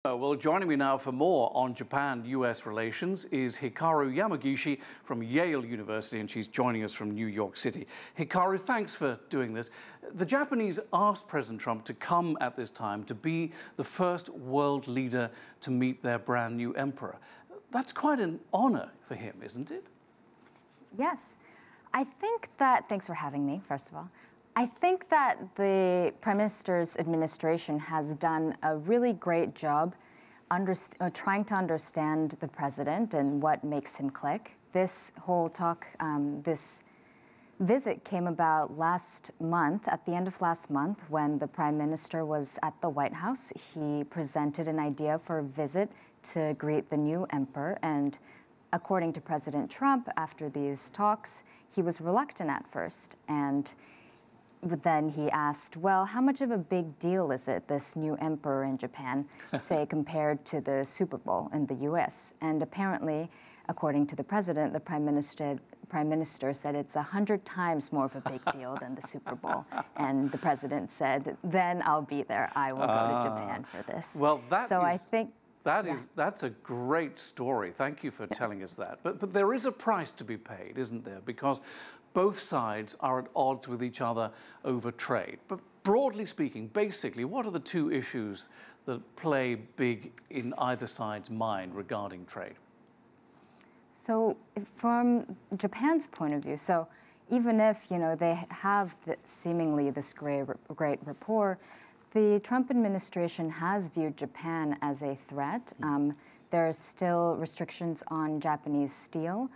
Well, joining me now for more on Japan-U.S. relations is Hikaru Yamagishi from Yale University, and she's joining us from New York City. Hikaru, thanks for doing this. The Japanese asked President Trump to come at this time to be the first world leader to meet their brand new emperor. That's quite an honor for him, isn't it? Yes. I think that, thanks for having me, first of all. I think that the Prime Minister's administration has done a really great job trying to understand the president and what makes him click. This whole talk, this visit came about last month, at the end of last month, when the Prime Minister was at the White House. He presented an idea for a visit to greet the new emperor, and according to President Trump, after these talks, he was reluctant at first, and then he asked, well, how much of a big deal is it, this new emperor in Japan, say, compared to the Super Bowl in the U.S.? And apparently, according to the president, the Prime Minister said it's 100 times more of a big deal than the Super Bowl. And the president said, then I'll be there. I will go to Japan for this. Well, I think that's a great story. Thank you for telling us that. But there is a price to be paid, isn't there? Because both sides are at odds with each other over trade. But broadly speaking, basically, what are the two issues that play big in either side's mind regarding trade? So from Japan's point of view, so even if, they have seemingly this great rapport, the Trump administration has viewed Japan as a threat. There are still restrictions on Japanese steel,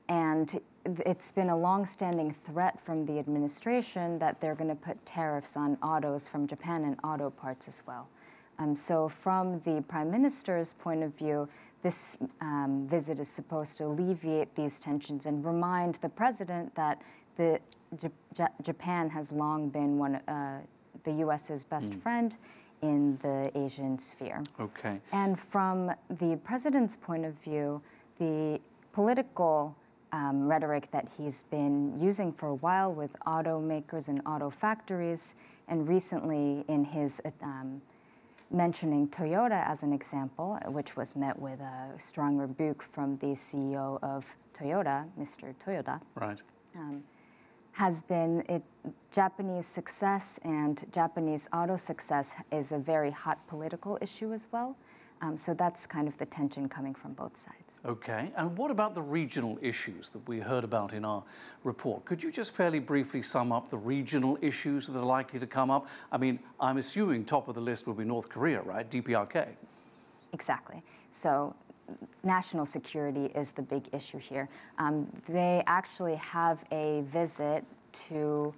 and it's been a long-standing threat from the administration that they're going to put tariffs on autos from Japan and auto parts as well. So from the Prime Minister's point of view, this visit is supposed to alleviate these tensions and remind the president that Japan has long been the U.S.'s best friend in the Asian sphere. Okay. And from the president's point of view, the political rhetoric that he's been using for a while with automakers and auto factories, and recently in his mentioning Toyota as an example, which was met with a strong rebuke from the CEO of Toyota, Mr. Toyoda. Right. Has been Japanese success and Japanese auto success is a very hot political issue as well. So that's kind of the tension coming from both sides. Okay, and what about the regional issues that we heard about in our report? Could you just fairly briefly sum up the regional issues that are likely to come up? I mean, I'm assuming top of the list will be North Korea, right? DPRK. Exactly. So national security is the big issue here. They actually have a visit to,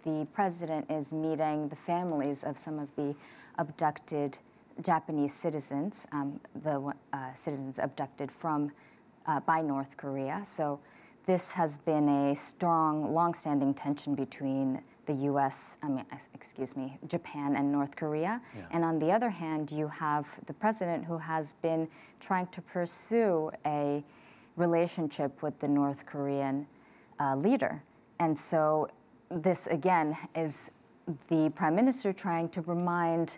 the president is meeting the families of some of the abducted Japanese citizens, citizens abducted from by North Korea. So this has been a strong, long-standing tension between the U.S., Japan and North Korea. Yeah. And on the other hand, you have the president who has been trying to pursue a relationship with the North Korean leader. And so this, again, is the Prime Minister trying to remind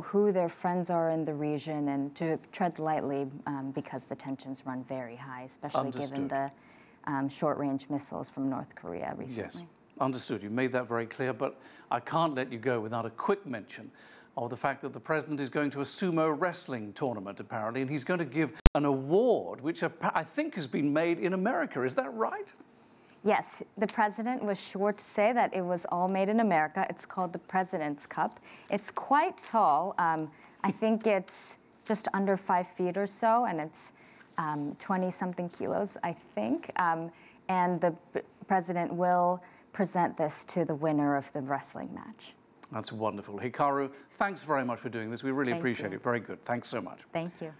who their friends are in the region and to tread lightly because the tensions run very high, especially given the short-range missiles from North Korea recently. Yes, understood. You made that very clear, but I can't let you go without a quick mention of the fact that the president is going to a sumo wrestling tournament, apparently, and he's going to give an award, which I think has been made in America. Is that right? Yes, the president was sure to say that it was all made in America. It's called the President's Cup. It's quite tall. I think it's just under 5 feet or so, and it's 20-something kilos, I think. And the president will present this to the winner of the wrestling match. That's wonderful. Hikaru, thanks very much for doing this. We really appreciate it. Very good. Thanks so much. Thank you.